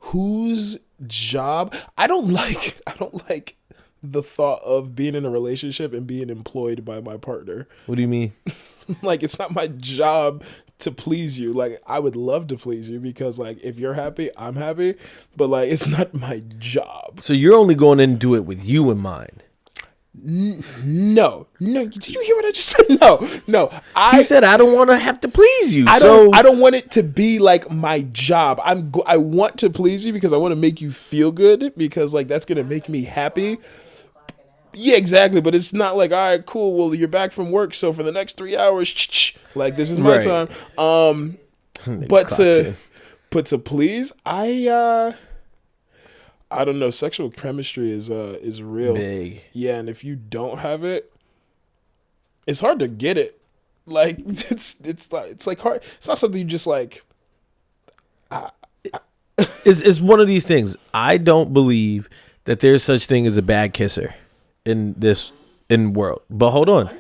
Whose job? I don't like the thought of being in a relationship and being employed by my partner. What do you mean? Like, it's not my job to please you. Like, I would love to please you because like if you're happy, I'm happy, but like it's not my job. So you're only going into it with you in mind. No. Did you hear what I just said? No. He said I don't want to have to please you. I don't want it to be like my job. I want to please you because I want to make you feel good because like that's gonna make me happy. Yeah, exactly. But it's not like, all right, cool. Well, you're back from work, so for the next 3 hours, like this is my Right. time. But to please, I don't know. Sexual chemistry is real. Big. Yeah, and if you don't have it, it's hard to get it. Like it's like hard. It's not something you just like. It's one of these things. I don't believe that there's such thing as a bad kisser in world. But hold on.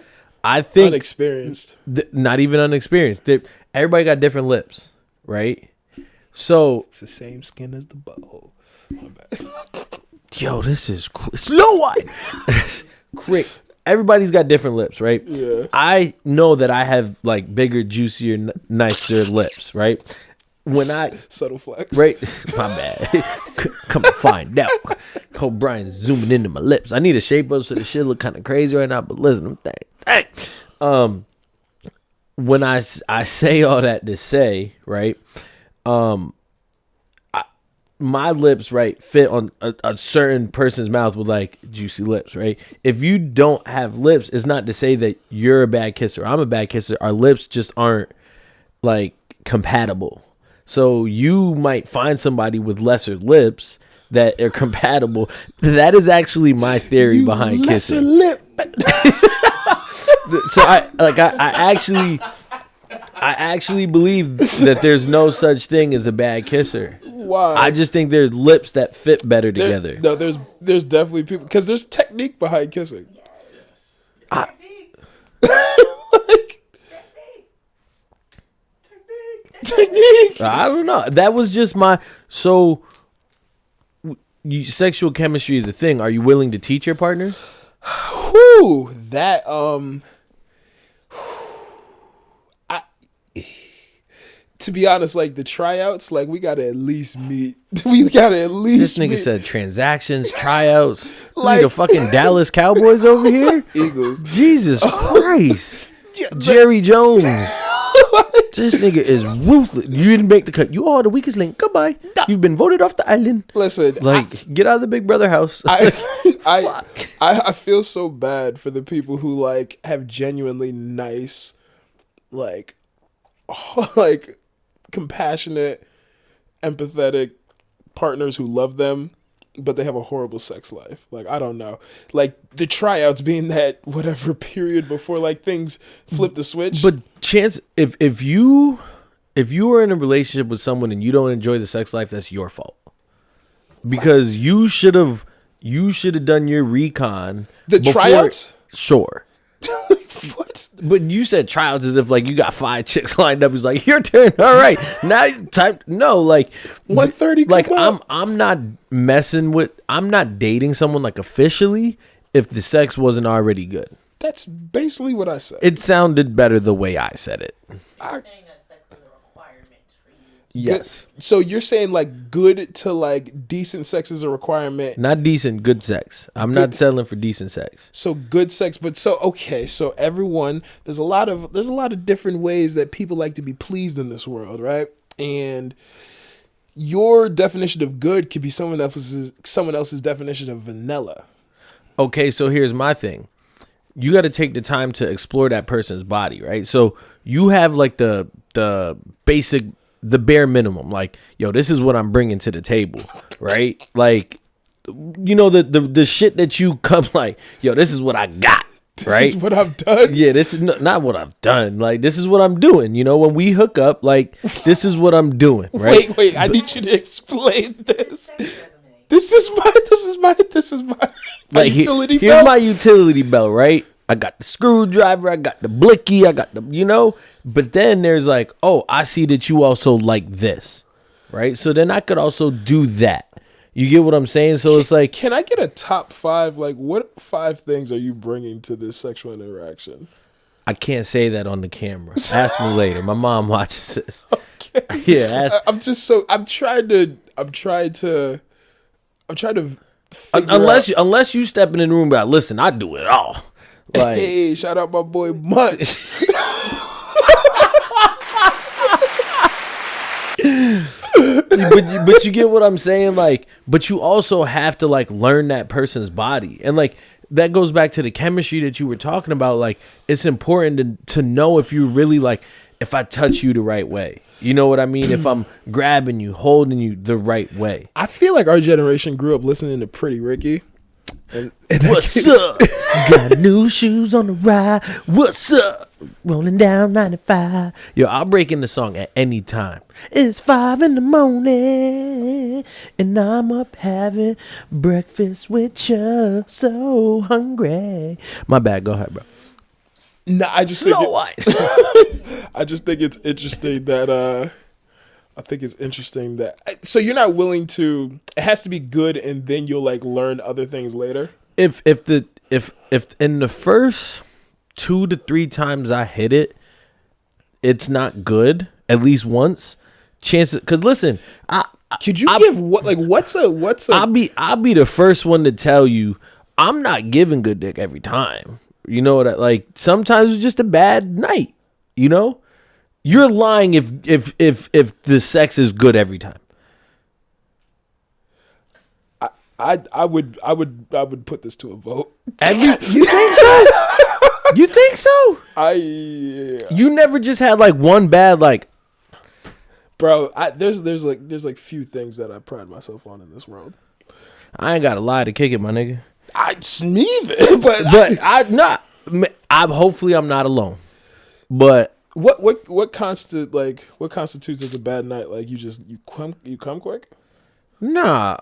I think Unexperienced. Not even unexperienced. Everybody got different lips, right? So It's the same skin as the butthole. My bad. yo, this is slow one. Great. Everybody's got different lips, right? Yeah. I know that I have like bigger, juicier, nicer lips, right? When I Subtle flex. right, my bad. Come to find out. Hope Brian's zooming into my lips. I need a shape up so the shit look kind of crazy right now. But listen, I'm dang. When I say all that to say, right, my lips, right, fit on a certain person's mouth with like juicy lips, right? If you don't have lips, it's not to say that you're a bad kisser. I'm a bad kisser. Our lips just aren't like compatible. So you might find somebody with lesser lips that are compatible. That is actually my theory behind lesser kissing. lip. So I actually believe that there's no such thing as a bad kisser. Why? I just think there's lips that fit better together. No, there's definitely people because there's technique behind kissing. Technique. I don't know. That was just sexual chemistry is a thing. Are you willing to teach your partners? Whew, that to be honest, like the tryouts, like we gotta at least meet. We gotta at least. This nigga meet. said transactions, tryouts. Like- Like fucking Dallas Cowboys over here. Eagles. Jesus Christ, Yeah, Jerry Jones. This nigga is ruthless. You didn't make the cut. You are the weakest link. Goodbye. You've been voted off the island. Listen, Like, get out of the Big Brother house. I feel so bad for the people who like have genuinely nice, like compassionate, empathetic partners who love them, but they have a horrible sex life. Like, I don't know. Like the tryouts being that whatever period before like things flip the switch. But chance if you are in a relationship with someone and you don't enjoy the sex life, that's your fault. Because you should have done your recon. The tryouts? Sure. What? But you said tryouts as if like you got 5 chicks lined up. It's like your turn. All right, now time. No, like 130. Like I'm not messing with. I'm not dating someone like officially if the sex wasn't already good. That's basically what I said. It sounded better the way I said it. Saying that sex is a requirement for you. Yes, So you're saying like good to like decent sex is a requirement. not decent, good sex. I'm not settling for decent sex. So good sex, but so okay. So everyone, there's a lot of different ways that people like to be pleased in this world, right? And your definition of good could be someone else's definition of vanilla. Okay, so here's my thing. you got to take the time to explore that person's body, right? So you have like the basic, the bare minimum, like, yo, this is what I'm bringing to the table, right? Like, you know, the shit that you come like, yo, this is what I got, right? This is what I've done. Yeah, this is not what I've done. Like, this is what I'm doing. You know, when we hook up, like, this is what I'm doing, right? Wait, I need you to explain this. Sex resume. This is my Like, utility here's belt. my utility belt, right? I got the screwdriver, I got the blicky, I got the, you know, but then there's like, oh, I see that you also like this, right? So then I could also do that. You get what I'm saying? So it's like, Can I get a top 5? Like, what 5 things are you bringing to this sexual interaction? I can't say that on the camera. Ask me later. My mom watches this. Yeah, ask. I'm trying to figure Unless you step in the room, but listen, I do it all. Like, Hey, shout out my boy Munch. but you get what I'm saying, like, but you also have to like learn that person's body, and like that goes back to the chemistry that you were talking about. Like, it's important to know if you really like, if I touch you the right way, you know what I mean? If I'm grabbing you, holding you the right way. I feel like our generation grew up listening to Pretty Ricky. And What's up? Got new shoes on the ride. What's up? Rolling down 95. Yo, I'll break in the song at any time. It's 5 in the morning, and I'm up having breakfast with you. So hungry. My bad. Go ahead, bro. Nah, I just think Snow White. I just think it's interesting that so you're not willing to, it has to be good and then you'll like learn other things later. If in the first 2 to 3 times I hit it, it's not good at least once. Chances, because listen, Could you give what's a I'll be the first one to tell you I'm not giving good dick every time. You know what? Like, sometimes it's just a bad night. You know, you're lying if the sex is good every time. I would put this to a vote. You think so? You think so? Yeah. You never just had like one bad like. Bro, there's like few things that I pride myself on in this world. I ain't got a lie to kick it, my nigga. It's neither, But I'm not. Hopefully I'm not alone. But what constitutes as a bad night? Like you come quick? nah.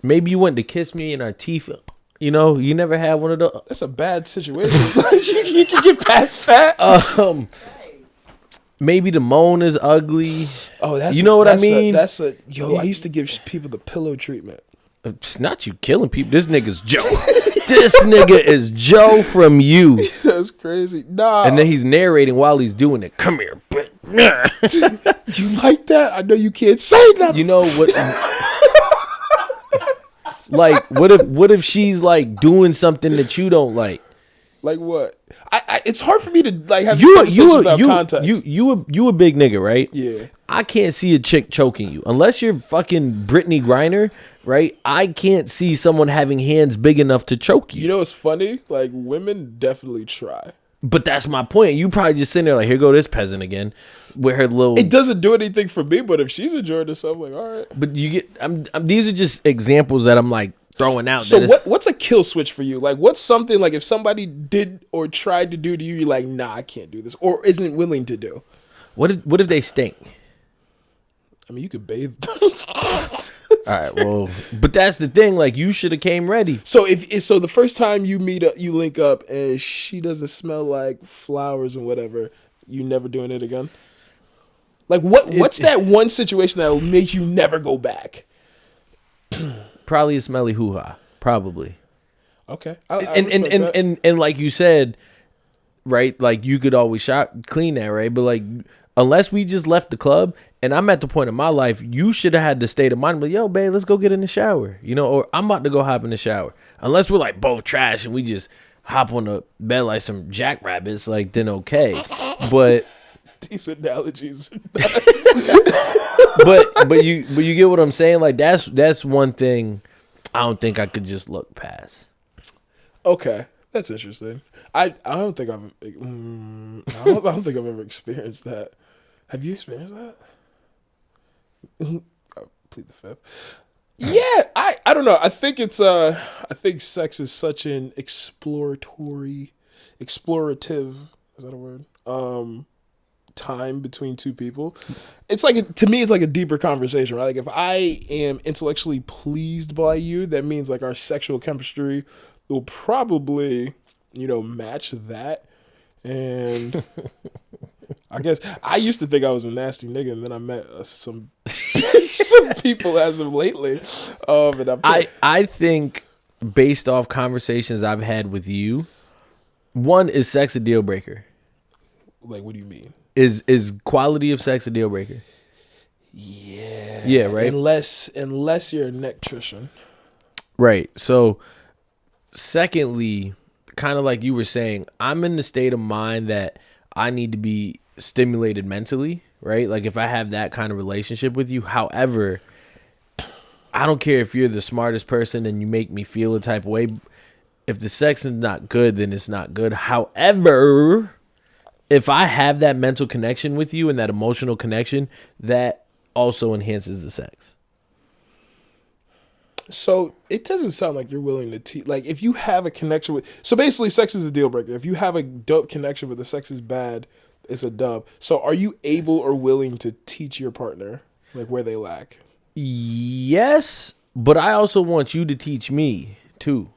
Maybe you went to kiss me and our teeth. You know, you never had one of those. That's a bad situation. you can get past that. Maybe the moan is ugly. Oh, you know what I mean? I used to give people the pillow treatment. It's not you killing people. This nigga's Joe. This nigga is Joe from You. That's crazy. Nah. And then he's narrating while he's doing it. Come here, bitch. You like that? I know you can't say nothing. You know what? Like, what if she's like doing something that you don't like? Like what? It's hard for me to like have this conversation without context. You a big nigga, right? Yeah. I can't see a chick choking you unless you're fucking Brittany Griner, right? I can't see someone having hands big enough to choke you. You know what's funny? Like, women definitely try. But that's my point. You probably just sitting there like, here go this peasant again, with her little. It doesn't do anything for me, but if she's enjoying herself, like, all right. But you get. These are just examples that I'm like throwing out. So what's a kill switch for you? Like, what's something like if somebody did or tried to do to you, you're like, nah, I can't do this, or isn't willing to do? What if they stink? I mean, you could bathe. All right, well, but that's the thing. Like, you should have came ready. So so the first time you meet up, you link up, and she doesn't smell like flowers and whatever, you never doing it again. Like, what's that one situation that will make you never go back? Probably a smelly hoo-ha. Probably. Okay. And like you said, right? Like, you could always clean that, right? But like, unless we just left the club and I'm at the point in my life, you should have had the state of mind, like, yo, babe, let's go get in the shower, you know, or I'm about to go hop in the shower. Unless we're like both trash and we just hop on the bed like some jackrabbits, like, then okay. But these analogies. but you get what I'm saying? Like, that's one thing I don't think I could just look past. Okay, that's interesting. I don't think I don't think I've ever experienced that. Have you experienced that? I plead the fifth. Yeah, I don't know. I think it's I think sex is such an explorative, is that a word? Time between two people. It's like to me it's like a deeper conversation, right? Like if I am intellectually pleased by you, that means like our sexual chemistry will probably, match that. And I guess I used to think I was a nasty nigga, and then I met some some people as of lately. And I think based off conversations I've had with you, one, is sex a deal breaker? like, what do you mean? Is quality of sex a deal breaker? Yeah, right. Unless you're an electrician, Right. So, secondly, kind of like you were saying, I'm in the state of mind that I need to be stimulated mentally, right? Like if I have that kind of relationship with you. However, I don't care if you're the smartest person and you make me feel a type of way. If the sex is not good, then it's not good. However, if I have that mental connection with you and that emotional connection, that also enhances the sex. so it doesn't sound like you're willing to teach. Like if you have a connection with, so basically, sex is a deal breaker. If you have a dope connection, but the sex is bad, it's a dub. So are you able or willing to teach your partner like where they lack? Yes, but I also want you to teach me too.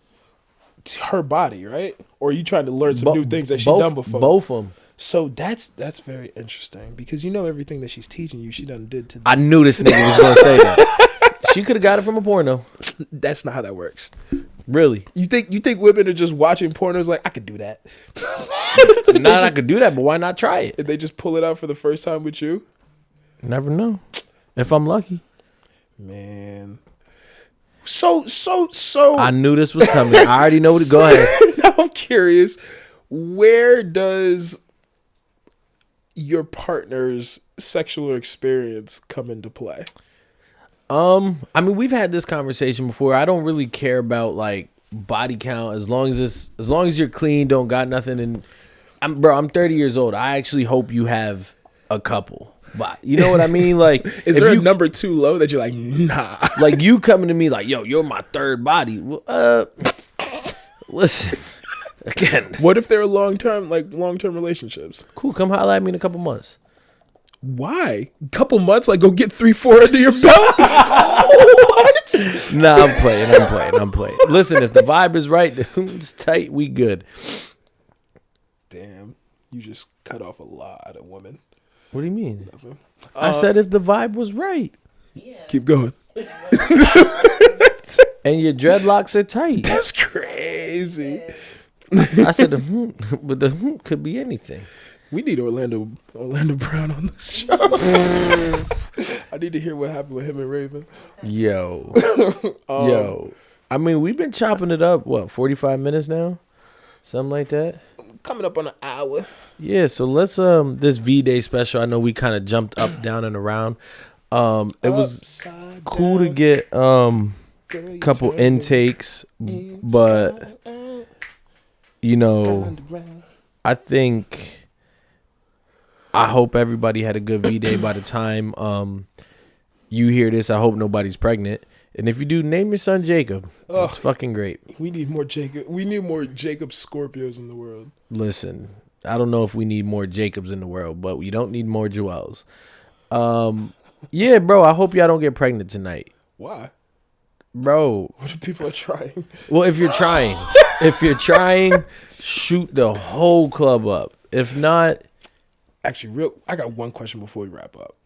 Her body, right? Or are you trying to learn some new things that she's done before? Both of them. So that's very interesting because everything that she's teaching you, she done did to. I knew this nigga was gonna say that. She could have got it from a porno. That's not how that works. Really? You think women are just watching pornos like I could do that? Not I could do that, but why not try it? And they just pull it out for the first time with you? Never know. If I'm lucky. Man. So I knew this was coming. I already know what to go ahead. Now I'm curious, where does your partner's sexual experience come into play? I mean, we've had this conversation before. I don't really care about like body count as long as you're clean, don't got nothing. And I'm 30 years old. I actually hope you have a couple. But you know what I mean? Like, is there a number too low that you're like, nah? Like you coming to me like, yo, you're my third body. Well, listen, again. What if they're long-term relationships? Cool, come holler at me in a couple months. Why? Couple months? Like, go get 3-4 under your belt? What? Nah, I'm playing. Listen, if the vibe is right, it's tight, we good. Damn, you just cut off a lot of women. What do you mean? I said if the vibe was right. Yeah. Keep going. And your dreadlocks are tight. That's crazy. I said but the could be anything. We need Orlando Brown on this show. I need to hear what happened with him and Raven. Yo. I mean, we've been chopping it up, 45 minutes now? Something like that? Coming up on an hour. Yeah, so let's this V-Day special, I know we kind of jumped up, down, and around. It was Upside cool to down. get couple intakes, but I think I hope everybody had a good V-Day by the time you hear this. I hope nobody's pregnant. And if you do, name your son Jacob. It's fucking great. We need more Jacob. We need more Jacob Scorpios in the world. Listen, I don't know if we need more Jacobs in the world, but we don't need more Joels. Yeah, bro, I hope y'all don't get pregnant tonight. Why? Bro. What if people are trying? Well, if you're trying, shoot the whole club up. If not. Actually, I got one question before we wrap up.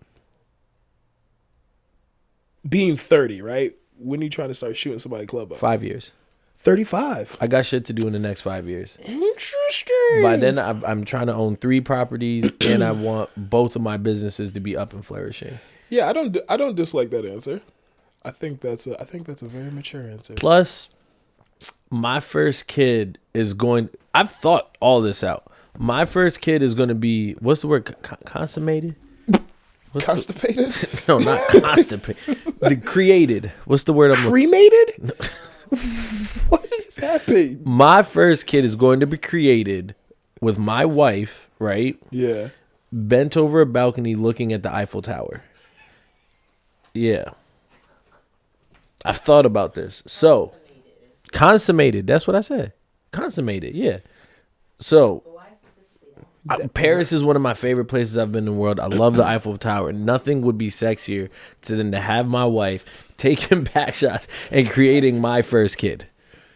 Being 30, right? When are you trying to start shooting somebody club up? 5 years. 35. I got shit to do in the next 5 years. Interesting. By then, I'm trying to own 3 properties, and I want both of my businesses to be up and flourishing. Yeah, I don't dislike that answer. I think that's a very mature answer. Plus, my first kid is going. I've thought all this out. My first kid is going to be, what's the word? Consummated? Constipated? No, not constipated. Created. What's the word I'm looking? Cremated? What is that? Babe. My first kid is going to be created with my wife, right? Yeah. Bent over a balcony looking at the Eiffel Tower. Yeah. I've thought about this. So, consummated. That's what I said. Consummated, yeah. So, But why specifically that? Paris is one of my favorite places I've been in the world. I love the Eiffel Tower. Nothing would be sexier than to have my wife taking back shots and creating my first kid.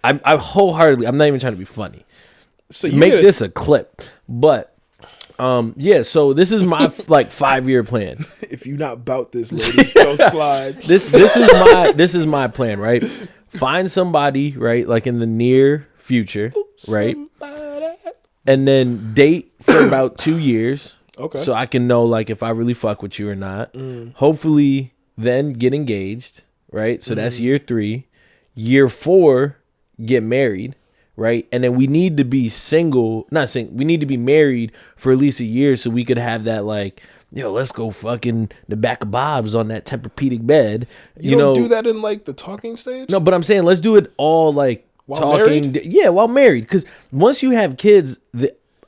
I wholeheartedly, I'm not even trying to be funny. So you Make this a clip. But, yeah, so this is my, 5-year plan. If you not about this, ladies, don't slide. This is my plan, right? Find somebody, right, like in the near future, right? And then date for about 2 years. Okay. So I can know like if I really fuck with you or not. Hopefully then get engaged, right? So that's year 3. Year 4, get married, right? And then we need to be we need to be married for at least a year so we could have that like, yo, let's go fucking the back of Bob's on that Tempur-Pedic bed. You don't do that in like the talking stage? No, but I'm saying let's do it all like While talking. married? Yeah, while married. Because once you have kids,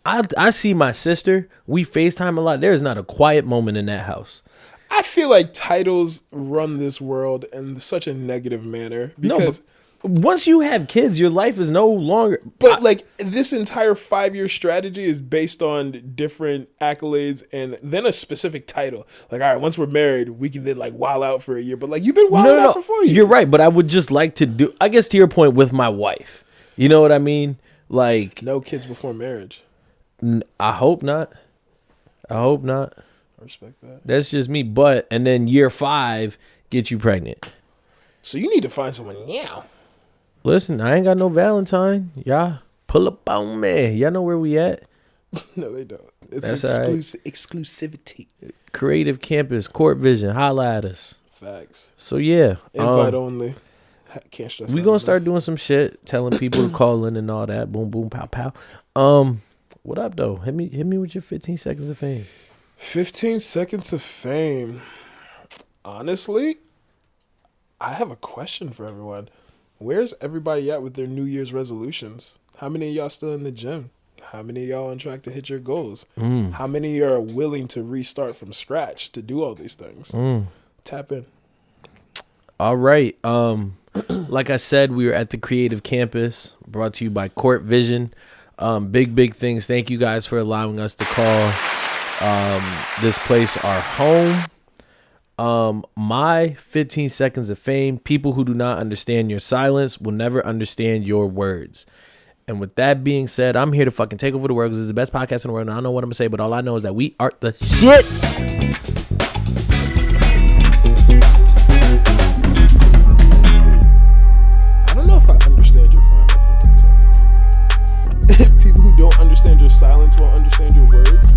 I see my sister. We FaceTime a lot. There is not a quiet moment in that house. I feel like titles run this world in such a negative manner because Once you have kids, your life is no longer. but like this entire 5-year strategy is based on different accolades and then a specific title. Like, all right, once we're married, we can then like wild out for a year. But like you've been wilding out for 4 years. You're right, but I would just like to do. I guess to your point with my wife. You know what I mean? Like, No kids before marriage. I hope not. I hope not. I respect that. That's just me. But and then year 5, get you pregnant. So you need to find someone now. Listen, I ain't got no Valentine. Y'all pull up on me. Y'all know where we at. No, they don't. It's That's all right. exclusivity. Creative Campus, Court Vision, holla at us. Facts. So yeah, Invite only. Can't stress. we that gonna enough. start doing some shit, telling people to call in and all that. Boom, boom, pow, pow. What up though? Hit me with your 15 seconds of fame. 15 seconds of fame. Honestly, I have a question for everyone. Where's everybody at with their New Year's resolutions? How many of y'all still in the gym? How many of y'all on track to hit your goals? How many are willing to restart from scratch to do all these things? Tap in. All right. Like I said, we were at the Creative Campus, brought to you by Court Vision. Big things. Thank you guys for allowing us to call this place our home. My 15 seconds of fame. People who do not understand your silence will never understand your words. And with that being said, I'm here to fucking take over the world because it's the best podcast in the world. And I don't know what I'm gonna say, but all I know is that we are the shit. I don't know if I understand your final 15 seconds. People who don't understand your silence won't understand your words.